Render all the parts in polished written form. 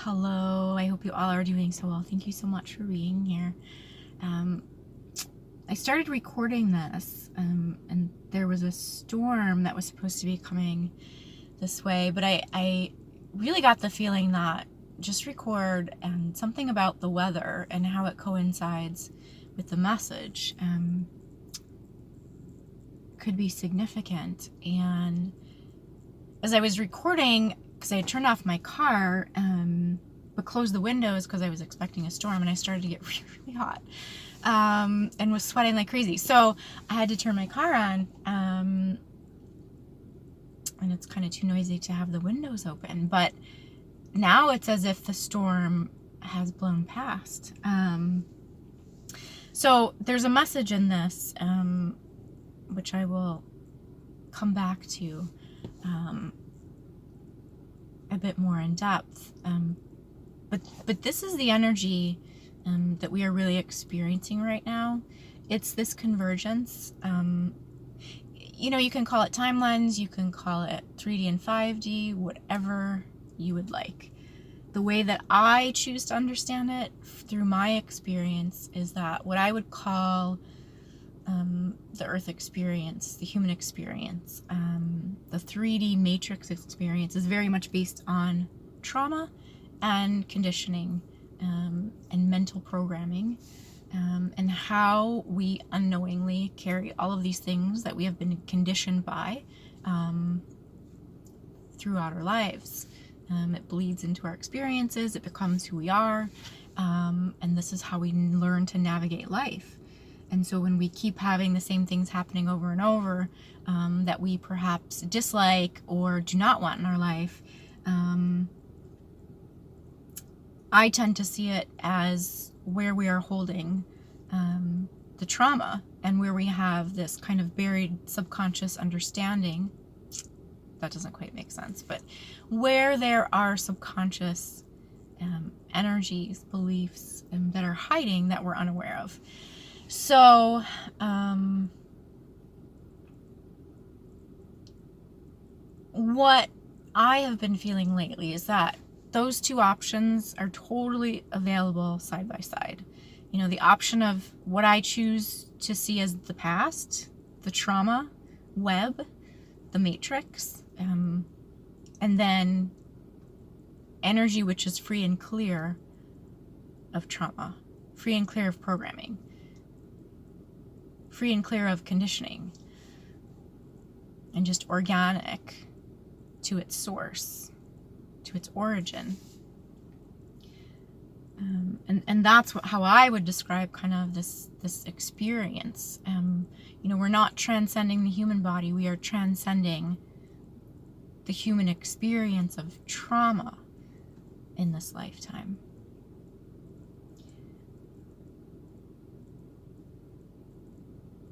Hello, I hope you all are doing so well. Thank you so much for being here. I started recording this, and there was a storm that was supposed to be coming this way, but I really got the feeling that just record and something about the weather and how it coincides with the message could be significant. And as I was recording, because I had turned off my car, but closed the windows because I was expecting a storm, and I started to get really, really hot, and was sweating like crazy. So I had to turn my car on, and it's kind of too noisy to have the windows open. But now it's as if the storm has blown past. So there's a message in this, which I will come back to a bit more in depth. But this is the energy that we are really experiencing right now. It's this convergence. You can call it timelines, you can call it 3D and 5D, whatever you would like. The way that I choose to understand it through my experience is that what I would call the Earth experience, the human experience, the 3D matrix experience is very much based on trauma and conditioning, and mental programming, and how we unknowingly carry all of these things that we have been conditioned by throughout our lives. It bleeds into our experiences, it becomes who we are, and this is how we learn to navigate life. And so when we keep having the same things happening over and over that we perhaps dislike or do not want in our life, I tend to see it as where we are holding the trauma, and where we have this kind of buried subconscious understanding. That doesn't quite make sense, but where there are subconscious energies, beliefs, that are hiding that we're unaware of. So, what I have been feeling lately is that those two options are totally available side by side. The option of what I choose to see as the past, the trauma web, the matrix, and then energy which is free and clear of trauma, free and clear of programming, free and clear of conditioning, and just organic to its source, to its origin. And that's how I would describe kind of this experience. We're not transcending the human body, we are transcending the human experience of trauma in this lifetime.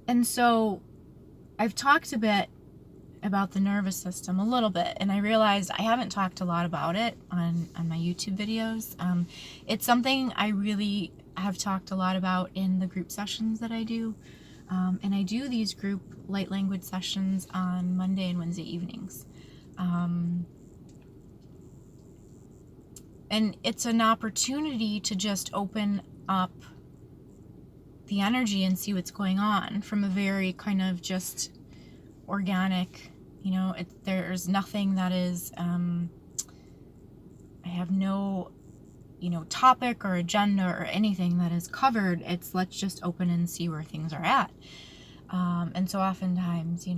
And so I've talked a bit about the nervous system, a little bit, and I realized I haven't talked a lot about it on my YouTube videos. It's something I really have talked a lot about in the group sessions that I do, and I do these group light language sessions on Monday and Wednesday evenings. And it's an opportunity to just open up the energy and see what's going on from a very kind of just organic, there's nothing that is, I have no, topic or agenda or anything that is covered. It's let's just open and see where things are at. And so oftentimes,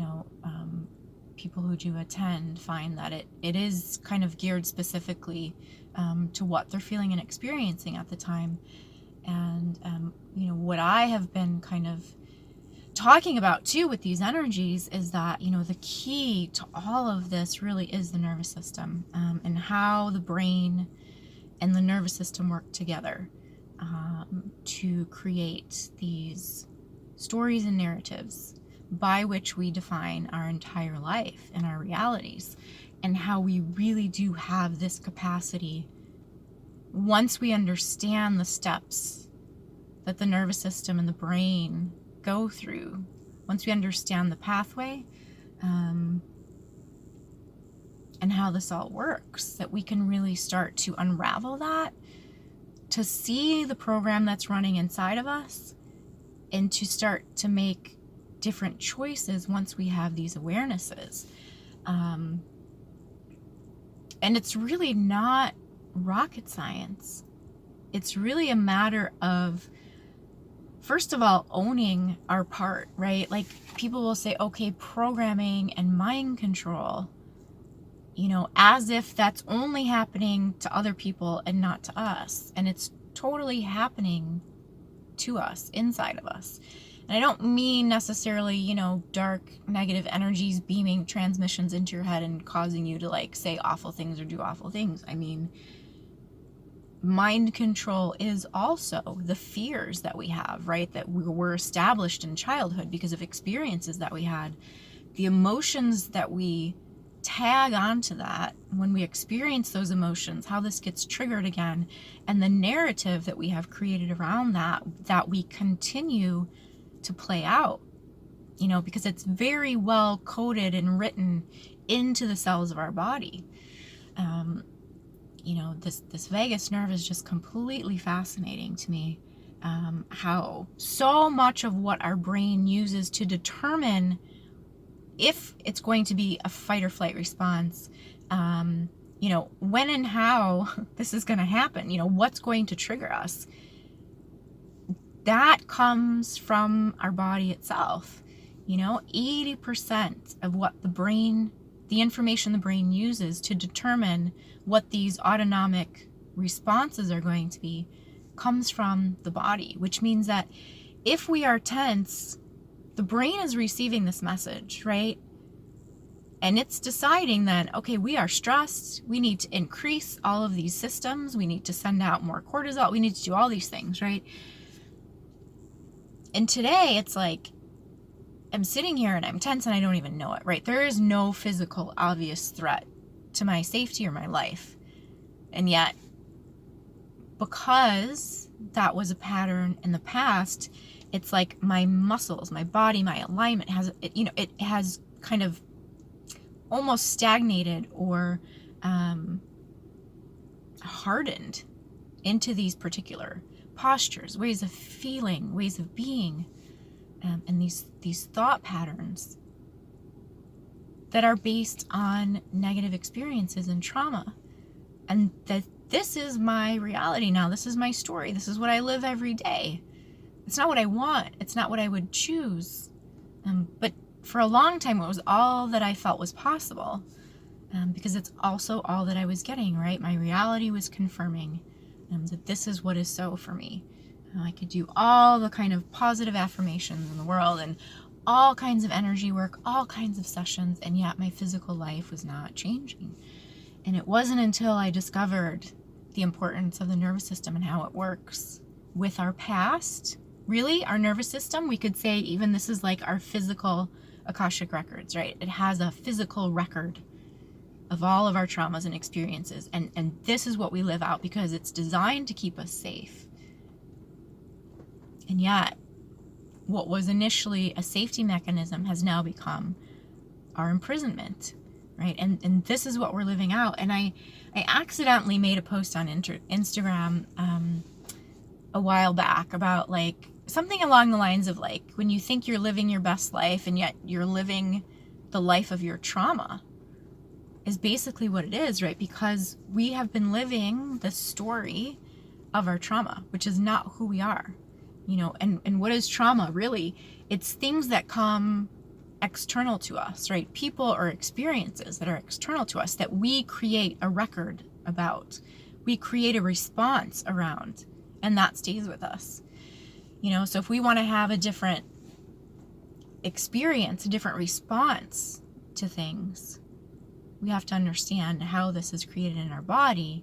people who do attend find that it is kind of geared specifically to what they're feeling and experiencing at the time. And, what I have been kind of talking about too with these energies is that, the key to all of this really is the nervous system, and how the brain and the nervous system work together to create these stories and narratives by which we define our entire life and our realities, and how we really do have this capacity, once we understand the steps that the nervous system and the brain go through, once we understand the pathway, and how this all works, that we can really start to unravel that, to see the program that's running inside of us, and to start to make different choices once we have these awarenesses. And it's really not rocket science. It's really a matter of, first of all, owning our part, right? Like, people will say, okay, programming and mind control, you know, as if that's only happening to other people and not to us. And it's totally happening to us, inside of us. And I don't mean necessarily, you know, dark, negative energies beaming transmissions into your head and causing you to, like, say awful things or do awful things. I mean, mind control is also the fears that we have, right? That we were established in childhood because of experiences that we had. The emotions that we tag onto that when we experience those emotions, how this gets triggered again, and the narrative that we have created around that, that we continue to play out, you know, because it's very well coded and written into the cells of our body. You know, this vagus nerve is just completely fascinating to me. How so much of what our brain uses to determine if it's going to be a fight or flight response, you know, when and how this is going to happen, you know, what's going to trigger us, that comes from our body itself. You know, 80% of what the brain, the information the brain uses to determine what these autonomic responses are going to be, comes from the body, which means that if we are tense, the brain is receiving this message, right? And it's deciding that, okay, we are stressed, we need to increase all of these systems, we need to send out more cortisol, we need to do all these things, right? And today it's like, I'm sitting here and I'm tense and I don't even know it, right? There is no physical obvious threat to my safety or my life. And yet, because that was a pattern in the past, it's like my muscles, my body, my alignment has, you know, it has kind of almost stagnated or hardened into these particular postures, ways of feeling, ways of being, and these thought patterns that are based on negative experiences and trauma. And that this is my reality now. This is my story. This is what I live every day. It's not what I want. It's not what I would choose. But for a long time, it was all that I felt was possible. Because it's also all that I was getting, right? My reality was confirming that this is what is so for me. I could do all the kind of positive affirmations in the world and all kinds of energy work, all kinds of sessions, and yet my physical life was not changing. And it wasn't until I discovered the importance of the nervous system and how it works with our past. Really, our nervous system, we could say even this is like our physical Akashic records, right? It has a physical record of all of our traumas and experiences. And this is what we live out because it's designed to keep us safe. And yet, what was initially a safety mechanism has now become our imprisonment, right? And this is what we're living out. And I accidentally made a post on Instagram a while back about like something along the lines of like, when you think you're living your best life and yet you're living the life of your trauma, is basically what it is, right? Because we have been living the story of our trauma, which is not who we are. You know, and what is trauma really? It's things that come external to us, right? People or experiences that are external to us that we create a record about. We create a response around, and that stays with us. You know, so if we want to have a different experience, a different response to things, we have to understand how this is created in our body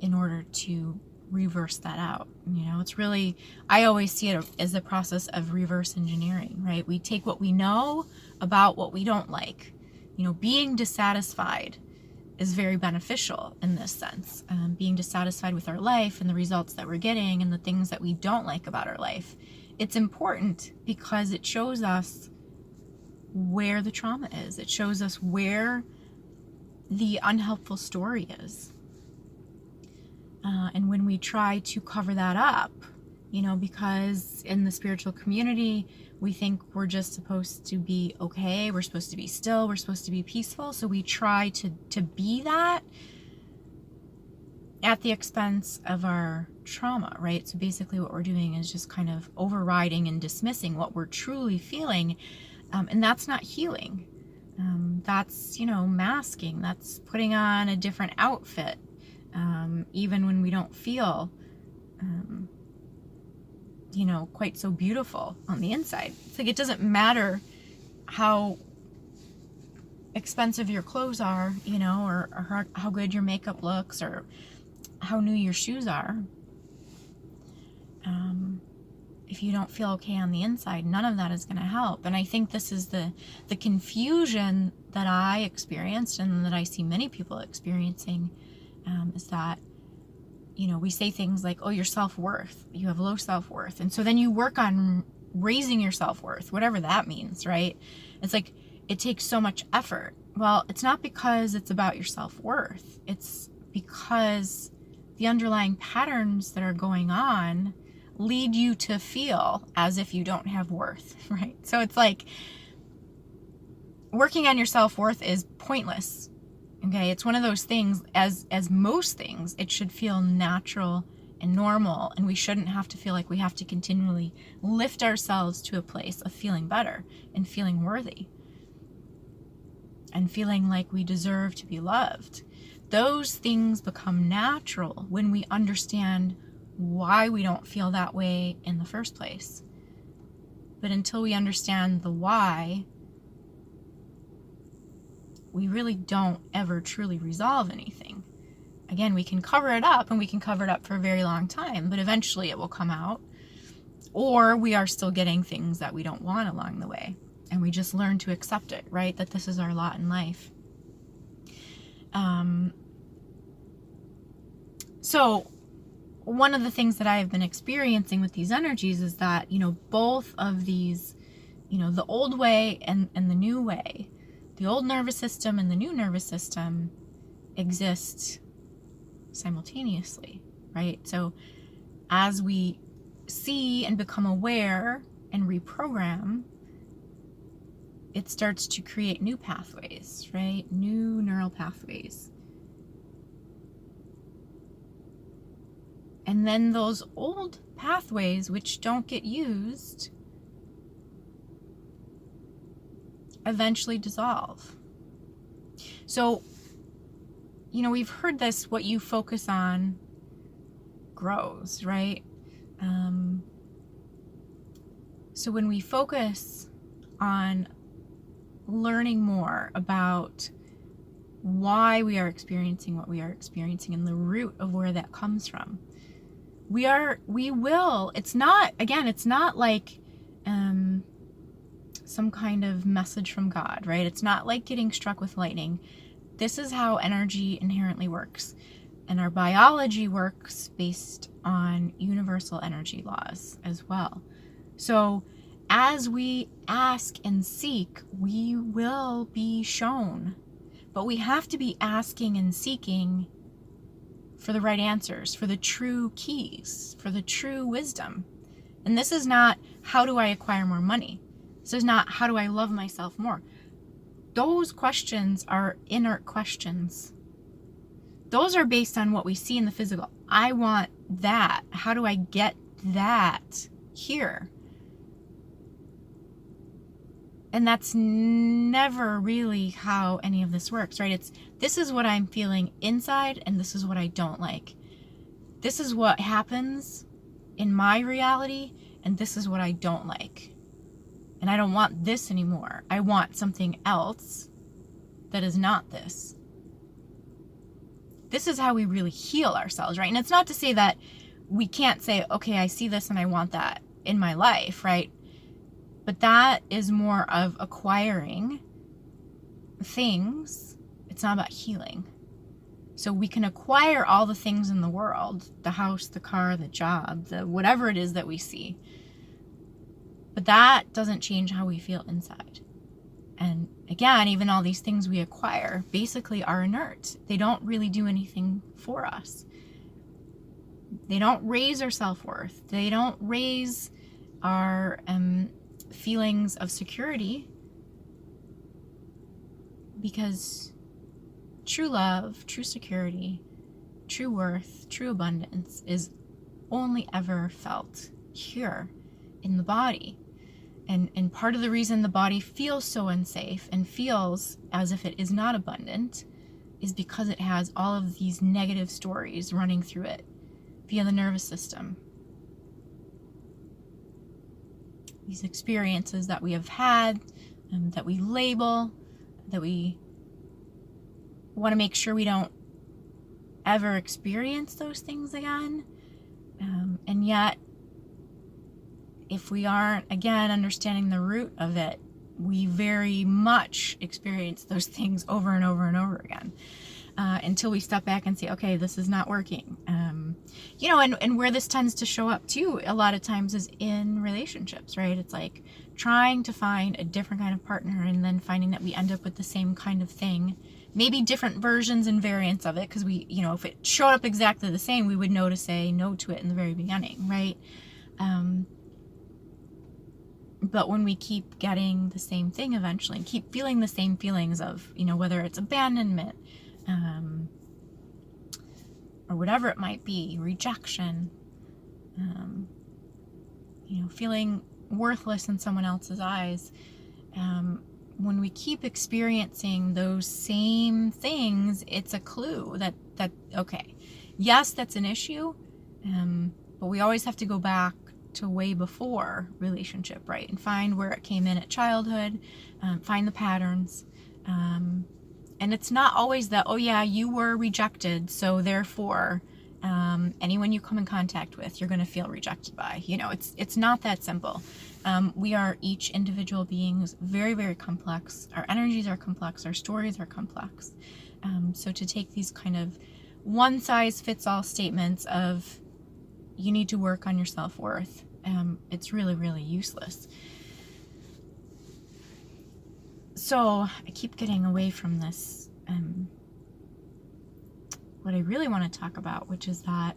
in order to reverse that out. You know, it's really, I always see it as the process of reverse engineering, right? We take what we know about what we don't like. You know, being dissatisfied is very beneficial in this sense. Being dissatisfied with our life and the results that we're getting and the things that we don't like about our life. It's important because it shows us where the trauma is. It shows us where the unhelpful story is. And when we try to cover that up, because in the spiritual community, we think we're just supposed to be okay, we're supposed to be still, we're supposed to be peaceful, so we try to be that at the expense of our trauma, right? So basically what we're doing is just kind of overriding and dismissing what we're truly feeling, and that's not healing. That's, masking, that's putting on a different outfit, even when we don't feel quite so beautiful on the inside. It's like it doesn't matter how expensive your clothes are, or how good your makeup looks, or how new your shoes are. If you don't feel okay on the inside, none of that is going to help. And I think this is the confusion that I experienced, and that I see many people experiencing, is that we say things like, oh, your self-worth, you have low self-worth. And so then you work on raising your self-worth, whatever that means, right? It's like, it takes so much effort. Well, it's not because it's about your self-worth. It's because the underlying patterns that are going on lead you to feel as if you don't have worth, right? So it's like, working on your self-worth is pointless. Okay, it's one of those things, as most things, it should feel natural and normal, and we shouldn't have to feel like we have to continually lift ourselves to a place of feeling better and feeling worthy and feeling like we deserve to be loved. Those things become natural when we understand why we don't feel that way in the first place. But until we understand the why, we really don't ever truly resolve anything. Again, we can cover it up, and we can cover it up for a very long time, but eventually it will come out. Or we are still getting things that we don't want along the way, and we just learn to accept it, right? That this is our lot in life. So one of the things that I have been experiencing with these energies is that, both of these, the old way and the new way, the old nervous system and the new nervous system exist simultaneously, right? So as we see and become aware and reprogram, it starts to create new pathways, right? New neural pathways. And then those old pathways, which don't get used, eventually dissolve. So, we've heard this, what you focus on grows, right? So when we focus on learning more about why we are experiencing what we are experiencing and the root of where that comes from, we will, it's not like some kind of message from God, right? It's not like getting struck with lightning. This is how energy inherently works. And our biology works based on universal energy laws as well. So as we ask and seek, we will be shown. But we have to be asking and seeking for the right answers, for the true keys, for the true wisdom. And this is not, how do I acquire more money? This is not, how do I love myself more? Those questions are inert questions. Those are based on what we see in the physical. I want that. How do I get that here? And that's never really how any of this works, right? It's, this is what I'm feeling inside, and this is what I don't like. This is what happens in my reality, and this is what I don't like. And I don't want this anymore. I want something else that is not this. This is how we really heal ourselves, right? And it's not to say that we can't say, okay, I see this and I want that in my life, right? But that is more of acquiring things. It's not about healing. So we can acquire all the things in the world, the house, the car, the job, the whatever it is that we see. But that doesn't change how we feel inside. And again, even all these things we acquire basically are inert. They don't really do anything for us. They don't raise our self-worth. They don't raise our feelings of security, because true love, true security, true worth, true abundance is only ever felt here in the body. And part of the reason the body feels so unsafe and feels as if it is not abundant is because it has all of these negative stories running through it via the nervous system. These experiences that we have had, that we label, that we want to make sure we don't ever experience those things again. And yet, if we aren't, again, understanding the root of it, we very much experience those things over and over and over again, until we step back and say, okay, this is not working. And where this tends to show up too, a lot of times, is in relationships, right? It's like trying to find a different kind of partner and then finding that we end up with the same kind of thing, maybe different versions and variants of it, because we, if it showed up exactly the same, we would know to say no to it in the very beginning, right? But when we keep getting the same thing eventually, and keep feeling the same feelings of, whether it's abandonment, or whatever it might be, rejection, feeling worthless in someone else's eyes, when we keep experiencing those same things, it's a clue that okay, yes, that's an issue, but we always have to go back to way before relationship, right? And find where it came in at childhood, find the patterns. And it's not always that, oh yeah, you were rejected, so therefore anyone you come in contact with, you're going to feel rejected by. It's not that simple. We are each individual beings, very, very complex. Our energies are complex. Our stories are complex. So to take these kind of one-size-fits-all statements of you need to work on your self-worth, it's really, really useless. So I keep getting away from this. What I really want to talk about, which is that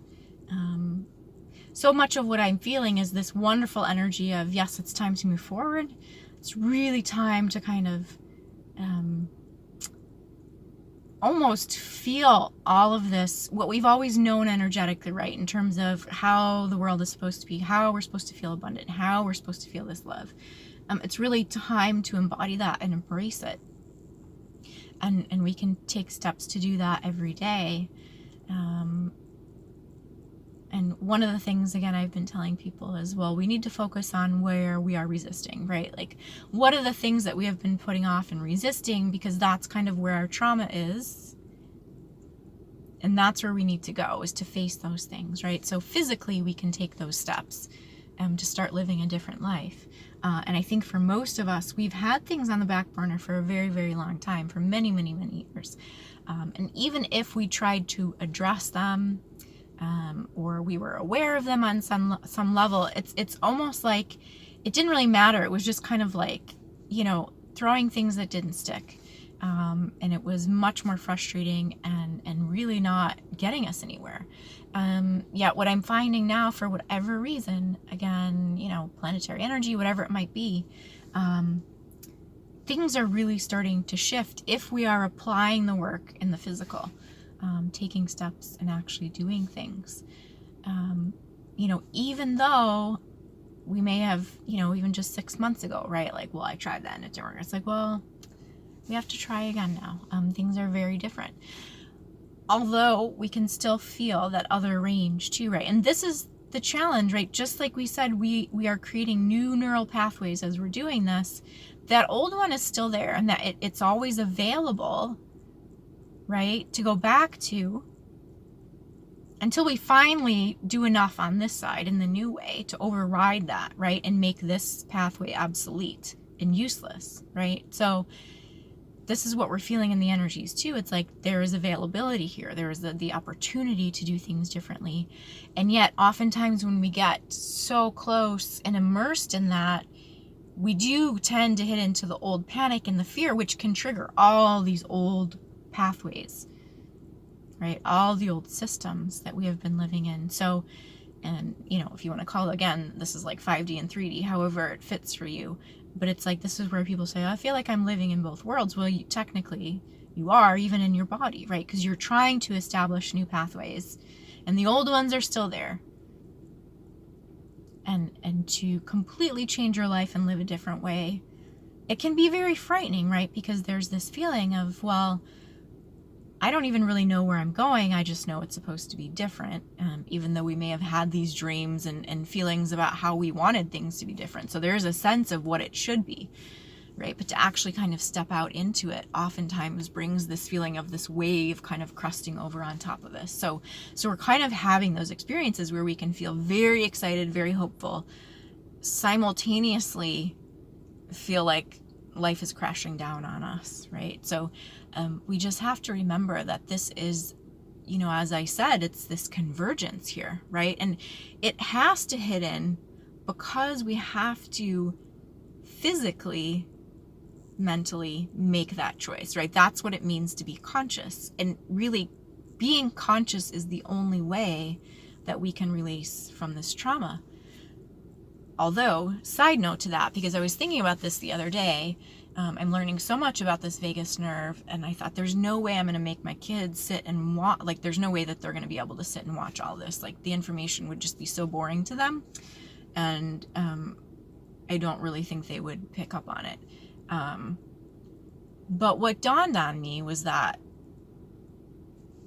so much of what I'm feeling is this wonderful energy of, yes, it's time to move forward. It's really time to kind of almost feel all of this, what we've always known energetically, right? In terms of how the world is supposed to be, how we're supposed to feel abundant, how we're supposed to feel this love. It's really time to embody that and embrace it. And we can take steps to do that every day. And one of the things, again, I've been telling people is, well, we need to focus on where we are resisting, right? Like, what are the things that we have been putting off and resisting, because that's kind of where our trauma is. And that's where we need to go, is to face those things, right? So physically, we can take those steps to start living a different life. And I think for most of us, we've had things on the back burner for a very, very long time, for many, many, many years. And even if we tried to address them, or we were aware of them on some level, it's almost like it didn't really matter. It was just kind of like, throwing things that didn't stick. And it was much more frustrating and really not getting us anywhere. Yet what I'm finding now, for whatever reason, again, planetary energy, whatever it might be, things are really starting to shift if we are applying the work in the physical, taking steps and actually doing things. Even though we may have, even just 6 months ago, right? Like, well, I tried that and it didn't work. It's like, well, we have to try again now. Things are very different. Although we can still feel that other range too, right? And this is the challenge, right? Just like we said, we are creating new neural pathways as we're doing this. That old one is still there, and that it's always available, right, to go back to, until we finally do enough on this side in the new way to override that, right, and make this pathway obsolete and useless, right? So this is what we're feeling in the energies too. It's like there is availability here. There is the opportunity to do things differently. And yet oftentimes when we get so close and immersed in that, we do tend to hit into the old panic and the fear, which can trigger all these old pathways, right? All the old systems that we have been living in. So, and if you want to call it, again, this is like 5D and 3D, however it fits for you. But it's like, this is where people say, I feel like I'm living in both worlds. Well, technically you are, even in your body, right? Because you're trying to establish new pathways and the old ones are still there. And to completely change your life and live a different way, it can be very frightening, right? Because there's this feeling of, well, I don't even really know where I'm going. I just know it's supposed to be different, even though we may have had these dreams and feelings about how we wanted things to be different. So there's a sense of what it should be, right? But to actually kind of step out into it oftentimes brings this feeling of this wave kind of crusting over on top of us. So we're kind of having those experiences where we can feel very excited, very hopeful, simultaneously feel like life is crashing down on us, right? So we just have to remember that this is, as I said, it's this convergence here, right? And it has to hit in because we have to physically, mentally make that choice, right? That's what it means to be conscious. And really, being conscious is the only way that we can release from this trauma. Although, side note to that, because I was thinking about this the other day, I'm learning so much about this vagus nerve, and I thought, there's no way I'm going to make my kids sit and watch, like, there's no way that they're going to be able to sit and watch all this. Like, the information would just be so boring to them, and I don't really think they would pick up on it. But what dawned on me was that,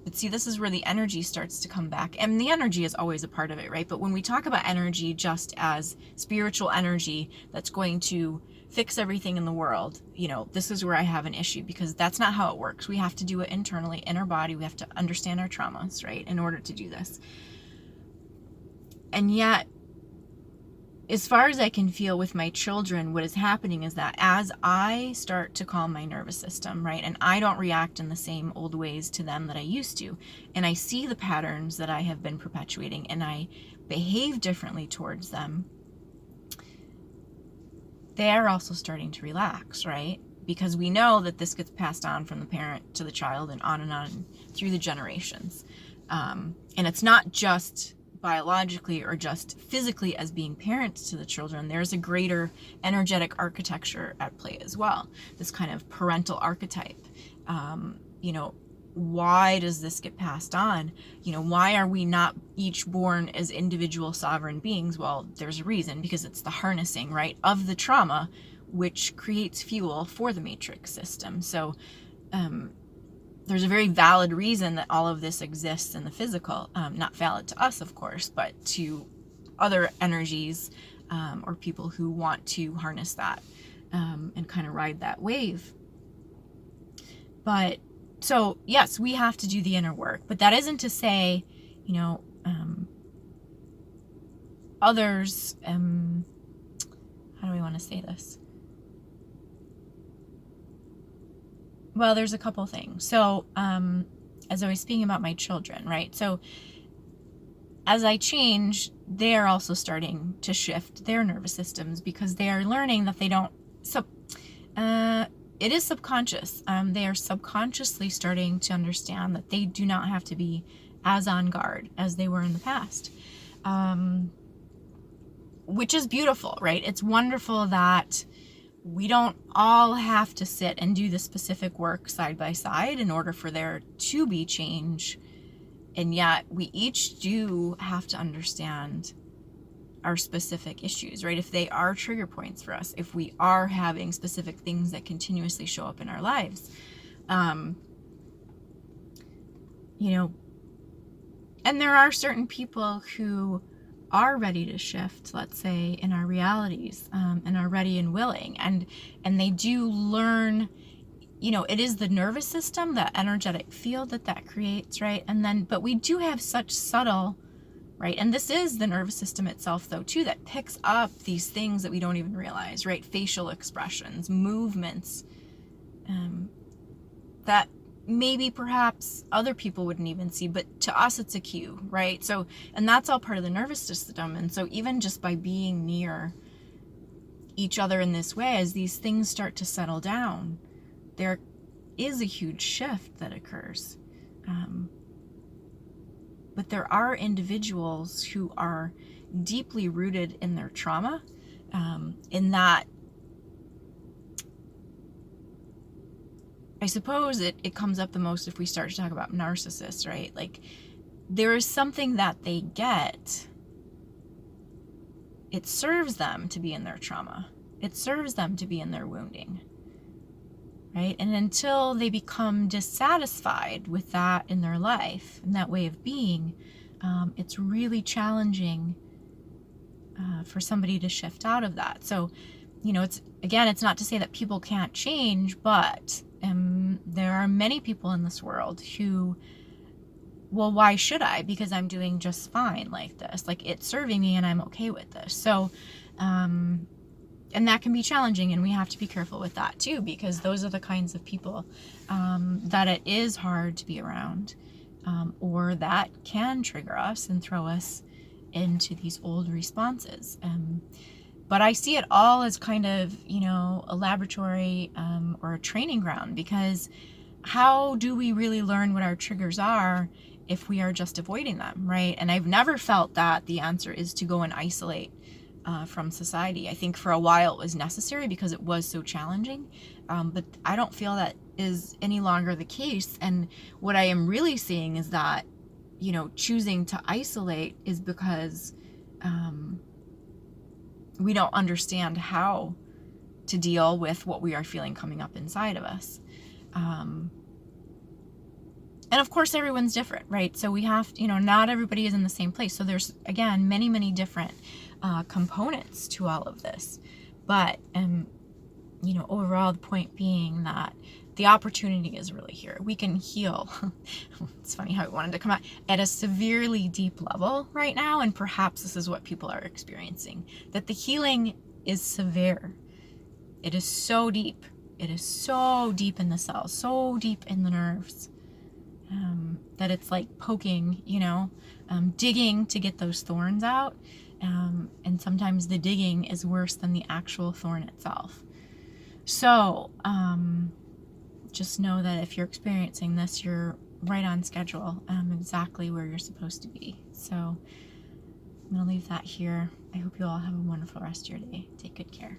but see, this is where the energy starts to come back. And the energy is always a part of it, right? But when we talk about energy just as spiritual energy that's going to fix everything in the world, this is where I have an issue, because that's not how it works. We have to do it internally in our body. We have to understand our traumas, right, in order to do this. And yet, as far as I can feel with my children, what is happening is that as I start to calm my nervous system, right, and I don't react in the same old ways to them that I used to, and I see the patterns that I have been perpetuating, and I behave differently towards them, they are also starting to relax, right? Because we know that this gets passed on from the parent to the child and on through the generations. And it's not just biologically or just physically as being parents to the children. There's a greater energetic architecture at play as well. This kind of parental archetype. Why does this get passed on? Why are we not each born as individual sovereign beings? Well, there's a reason, because it's the harnessing, right, of the trauma, which creates fuel for the matrix system. So there's a very valid reason that all of this exists in the physical. Not valid to us, of course, but to other energies or people who want to harness that and kind of ride that wave. But so, yes, we have to do the inner work, but that isn't to say, others, how do we want to say this? Well, there's a couple things. So, as I was speaking about my children, right? So, as I change, they are also starting to shift their nervous systems, because they are learning that they don't, it is subconscious. They are subconsciously starting to understand that they do not have to be as on guard as they were in the past, which is beautiful, right? It's wonderful that we don't all have to sit and do the specific work side by side in order for there to be change. And yet we each do have to understand our specific issues, right? If they are trigger points for us, if we are having specific things that continuously show up in our lives, and there are certain people who are ready to shift, let's say, in our realities, and are ready and willing, and they do learn, it is the nervous system, that energetic field that creates, right? And then, but we do have such subtle, right? And this is the nervous system itself, though, too, that picks up these things that we don't even realize, right? Facial expressions, movements, that maybe perhaps other people wouldn't even see, but to us it's a cue, right? So, and that's all part of the nervous system. And so even just by being near each other in this way, as these things start to settle down, there is a huge shift that occurs. But there are individuals who are deeply rooted in their trauma, in that, I suppose it comes up the most if we start to talk about narcissists, right? Like, there is something that they get. It serves them to be in their trauma. It serves them to be in their wounding, right? And until they become dissatisfied with that in their life and that way of being, it's really challenging for somebody to shift out of that. So, it's not to say that people can't change, but there are many people in this world who, well, why should I? Because I'm doing just fine like this. Like, it's serving me and I'm okay with this. So, and that can be challenging, and we have to be careful with that too, because those are the kinds of people that it is hard to be around, or that can trigger us and throw us into these old responses. But I see it all as kind of, a laboratory or a training ground, because how do we really learn what our triggers are if we are just avoiding them, right? And I've never felt that the answer is to go and isolate from society. I think for a while it was necessary because it was so challenging, but I don't feel that is any longer the case. And what I am really seeing is that, choosing to isolate is because we don't understand how to deal with what we are feeling coming up inside of us. And of course, everyone's different, right? So we have, not everybody is in the same place. So there's, again, many, many different components to all of this. But, overall, the point being that the opportunity is really here. We can heal. It's funny how it wanted to come out at a severely deep level right now. And perhaps this is what people are experiencing, that the healing is severe. It is so deep. It is so deep in the cells, so deep in the nerves, that it's like poking, digging to get those thorns out. And sometimes the digging is worse than the actual thorn itself. So just know that if you're experiencing this, you're right on schedule, exactly where you're supposed to be. So I'm going to leave that here. I hope you all have a wonderful rest of your day. Take good care.